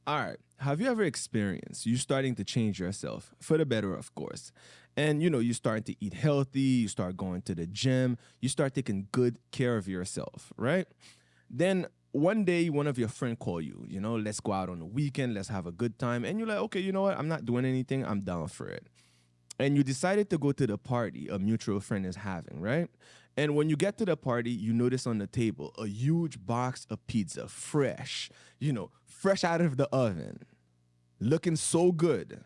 All right. Have you ever experienced you starting to change yourself for the better, of course? And you start to eat healthy, you start going to the gym, you start taking good care of yourself, right? Then one day one of your friend call you, let's go out on the weekend, let's have a good time. And you're like, okay, you know what? I'm not doing anything, I'm down for it. And you decided to go to the party a mutual friend is having, right? And when you get to the party, you notice on the table a huge box of pizza, fresh, fresh out of the oven, looking so good.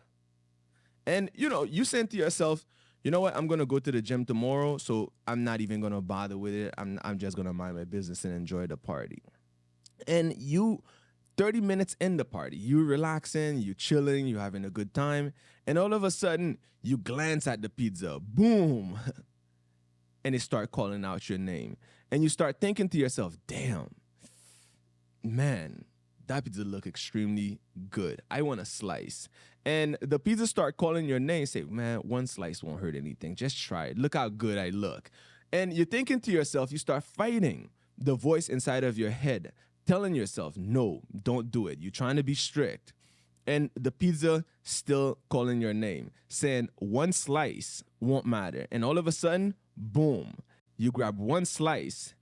And you saying to yourself, you know what? I'm gonna go to the gym tomorrow, so I'm not even gonna bother with it. I'm just gonna mind my business and enjoy the party. And you 30 minutes in the party, you relaxing, you chilling, you having a good time, and all of a sudden you glance at the pizza, boom, and it start calling out your name. And you start thinking to yourself, damn, man, that pizza look extremely good. I want a slice. And the pizza start calling your name, say, man, one slice won't hurt anything. Just try it. Look how good I look. And you're thinking to yourself, you start fighting the voice inside of your head, telling yourself, no, don't do it. You're trying to be strict. And the pizza still calling your name, saying one slice won't matter. And all of a sudden, boom, you grab one slice,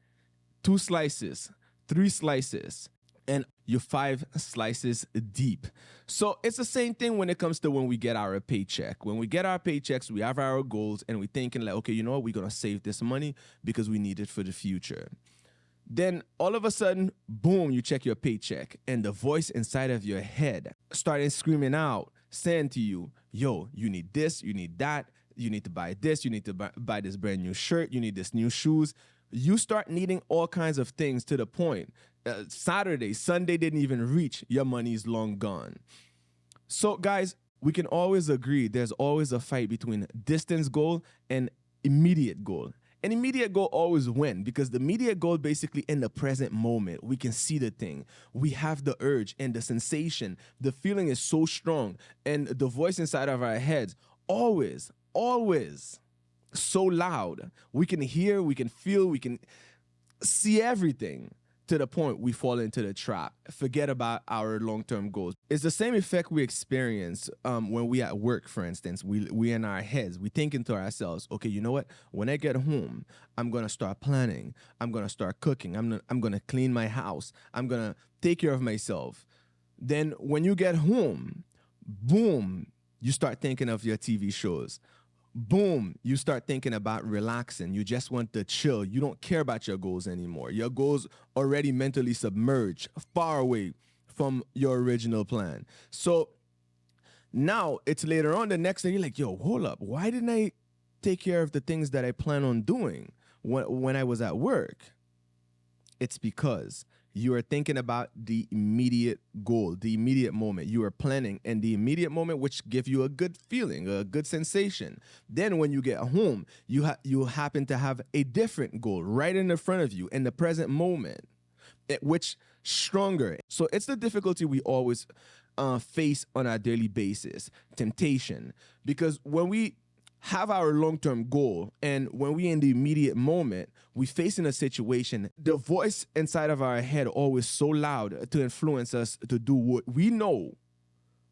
two slices, three slices, and you're five slices deep. So it's the same thing when it comes to when we get our paycheck. When we get our paychecks, we have our goals and we're thinking like, okay, you know what? We're going to save this money because we need it for the future. Then all of a sudden, boom, you check your paycheck and the voice inside of your head started screaming out, saying to you, yo, you need this, you need that, you need to buy this, you need to buy this brand new shirt, you need this new shoes. You start needing all kinds of things to the point. Saturday, Sunday didn't even reach, your money's long gone. So guys, we can always agree there's always a fight between distance goal and immediate goal. An immediate goal always win because the immediate goal basically in the present moment, we can see the thing. We have the urge and the sensation. The feeling is so strong and the voice inside of our heads always so loud. We can hear, we can feel, we can see everything to the point we fall into the trap. Forget about our long-term goals. It's the same effect we experience when we at work, for instance. We in our heads, we thinking to ourselves, okay, you know what? When I get home, I'm gonna start planning. I'm gonna start cooking. I'm gonna clean my house. I'm gonna take care of myself. Then when you get home, boom, you start thinking of your TV shows. Boom, you start thinking about relaxing. You just want to chill. You don't care about your goals anymore. Your goals already mentally submerged, far away from your original plan. So now it's later on the next day, you're like, yo, hold up. Why didn't I take care of the things that I plan on doing when I was at work? It's because you are thinking about the immediate goal, the immediate moment. You are planning and the immediate moment, which give you a good feeling, a good sensation. Then when you get home, you happen to have a different goal right in the front of you in the present moment, which stronger. So it's the difficulty we always face on a daily basis, temptation. Because when we have our long-term goal and when we in the immediate moment we facing a situation, the voice inside of our head always so loud to influence us to do what we know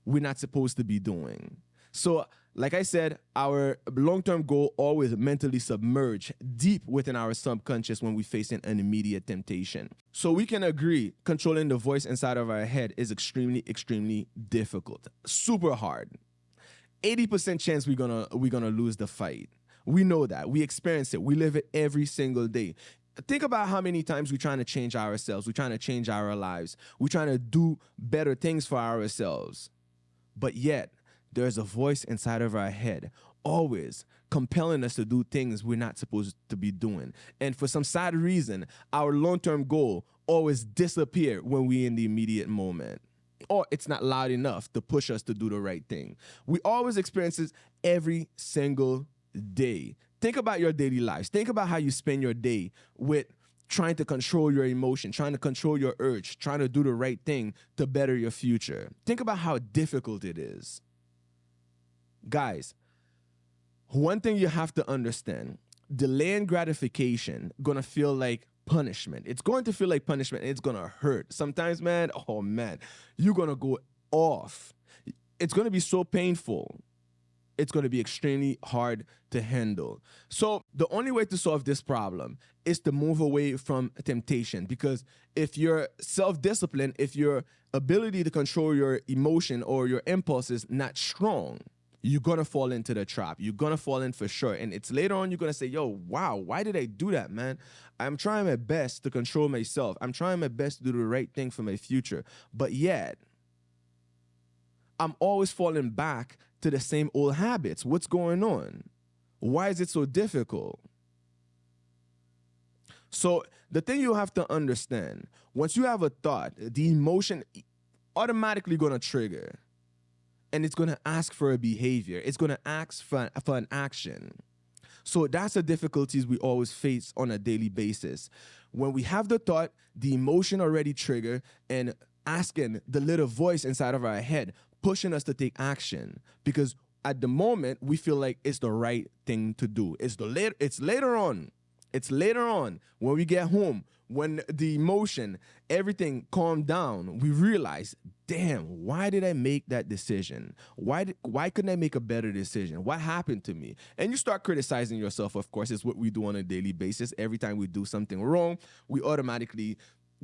we're not supposed to be doing. So like I said, our long-term goal always mentally submerged deep within our subconscious when we facing an immediate temptation. So we can agree controlling the voice inside of our head is extremely difficult, super hard. 80% chance we're gonna lose the fight. We know that. We experience it. We live it every single day. Think about how many times we're trying to change ourselves. We're trying to change our lives. We're trying to do better things for ourselves. But yet, there's a voice inside of our head always compelling us to do things we're not supposed to be doing. And for some sad reason, our long-term goal always disappear when we're in the immediate moment. Or it's not loud enough to push us to do the right thing. We always experience this every single day. Think about your daily lives. Think about how you spend your day with trying to control your emotion, trying to control your urge, trying to do the right thing to better your future. Think about how difficult it is. Guys, one thing you have to understand, delaying gratification gonna feel like punishment. It's going to feel like punishment and it's gonna hurt. Sometimes, man, oh man, you're gonna go off. It's going to be so painful. It's going to be extremely hard to handle. So the only way to solve this problem is to move away from temptation, because if your self-discipline, if your ability to control your emotion or your impulse is not strong, you're going to fall into the trap. You're going to fall in for sure. And it's later on you're going to say, yo, wow, why did I do that, man? I'm trying my best to control myself. I'm trying my best to do the right thing for my future. But yet, I'm always falling back to the same old habits. What's going on? Why is it so difficult? So the thing you have to understand, once you have a thought, the emotion automatically going to trigger, and it's going to ask for a behavior. It's going to ask for an action. So that's the difficulties we always face on a daily basis. When we have the thought, the emotion already trigger and asking the little voice inside of our head, pushing us to take action, because at the moment we feel like it's the right thing to do. It's later on. It's later on when we get home, when the emotion, everything calmed down, we realize, damn, why did I make that decision? Why couldn't I make a better decision? What happened to me? And you start criticizing yourself, of course. It's what we do on a daily basis. Every time we do something wrong, we automatically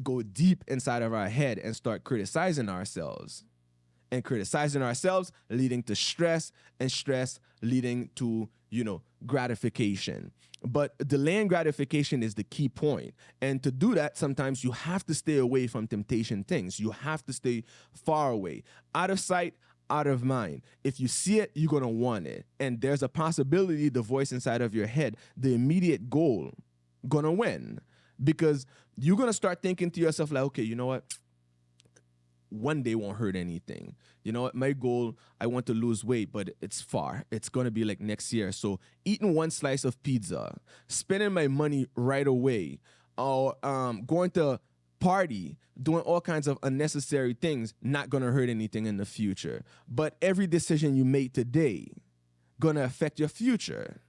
go deep inside of our head and start criticizing ourselves. And criticizing ourselves leading to stress, and stress leading to, gratification. But delaying gratification is the key point. And to do that, sometimes you have to stay away from temptation things. You have to stay far away, out of sight, out of mind. If you see it, you're going to want it. And there's a possibility the voice inside of your head, the immediate goal, going to win. Because you're going to start thinking to yourself like, okay, you know what? One day won't hurt anything. You know what? My goal, I want to lose weight, but it's far. It's going to be like next year. So eating one slice of pizza, spending my money right away, or going to party, doing all kinds of unnecessary things, not going to hurt anything in the future. But every decision you make today going to affect your future,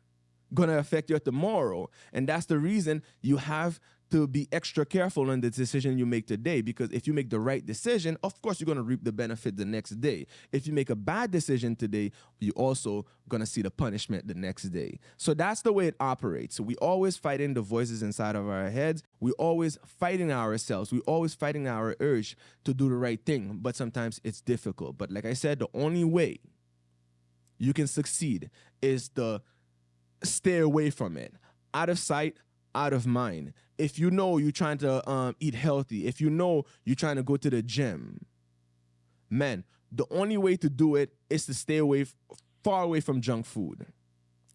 going to affect your tomorrow. And that's the reason you have to be extra careful on the decision you make today, because if you make the right decision, of course, you're going to reap the benefit the next day. If you make a bad decision today, you're also going to see the punishment the next day. So that's the way it operates. So we always fighting the voices inside of our heads. We always fighting ourselves. We always fighting our urge to do the right thing. But sometimes it's difficult. But like I said, the only way you can succeed is to stay away from it. Out of sight, out of mind. If you know you're trying to eat healthy, if you know you're trying to go to the gym, man, the only way to do it is to stay away, far away from junk food.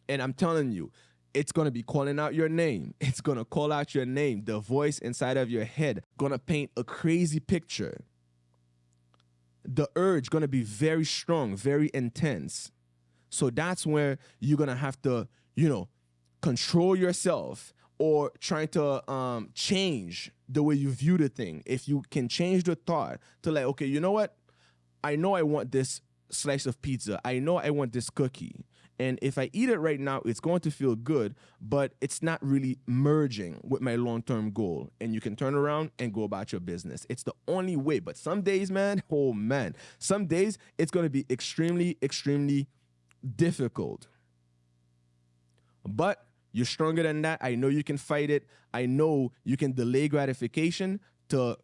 And I'm telling you, it's going to be calling out your name. It's going to call out your name. The voice inside of your head going to paint a crazy picture. The urge going to be very strong, very intense. So that's where you're going to have to, control yourself, or trying to change the way you view the thing. If you can change the thought to like, okay, you know what? I know I want this slice of pizza. I know I want this cookie. And if I eat it right now, it's going to feel good, but it's not really merging with my long-term goal. And you can turn around and go about your business. It's the only way. But some days, man, oh man, some days it's going to be extremely, extremely difficult. But you're stronger than that. I know you can fight it. I know you can delay gratification to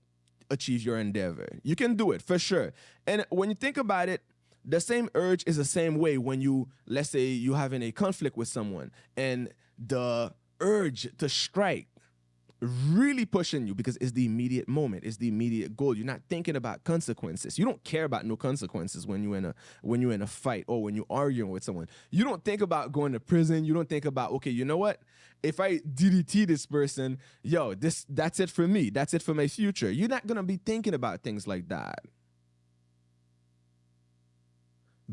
achieve your endeavor. You can do it for sure. And when you think about it, the same urge is the same way when you, let's say you're having a conflict with someone and the urge to strike really pushing you, because it's the immediate moment, it's the immediate goal. You're not thinking about consequences. You don't care about no consequences when you're in a fight or when you're arguing with someone. You don't think about going to prison. You don't think about, okay, you know what? If I DDT this person, that's it for me. That's it for my future. You're not gonna be thinking about things like that,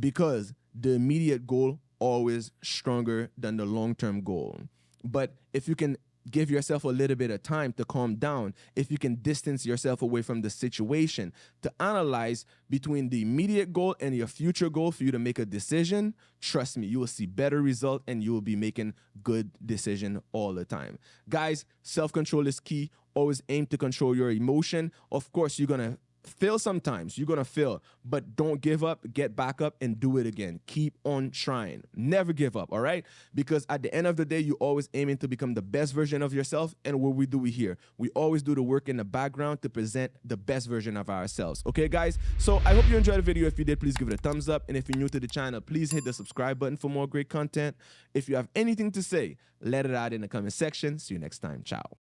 because the immediate goal always stronger than the long-term goal. But if you can give yourself a little bit of time to calm down, if you can distance yourself away from the situation, to analyze between the immediate goal and your future goal for you to make a decision, trust me, you will see better result and you will be making good decision all the time. Guys, self-control is key. Always aim to control your emotion. Of course, you're going to Fail sometimes. You're going to fail, but don't give up. Get back up and do it again. Keep on trying. Never give up, all right? Because at the end of the day, you're always aiming to become the best version of yourself. And what we do here, we always do the work in the background to present the best version of ourselves. Okay, guys? So I hope you enjoyed the video. If you did, please give it a thumbs up. And if you're new to the channel, please hit the subscribe button for more great content. If you have anything to say, let it out in the comment section. See you next time. Ciao.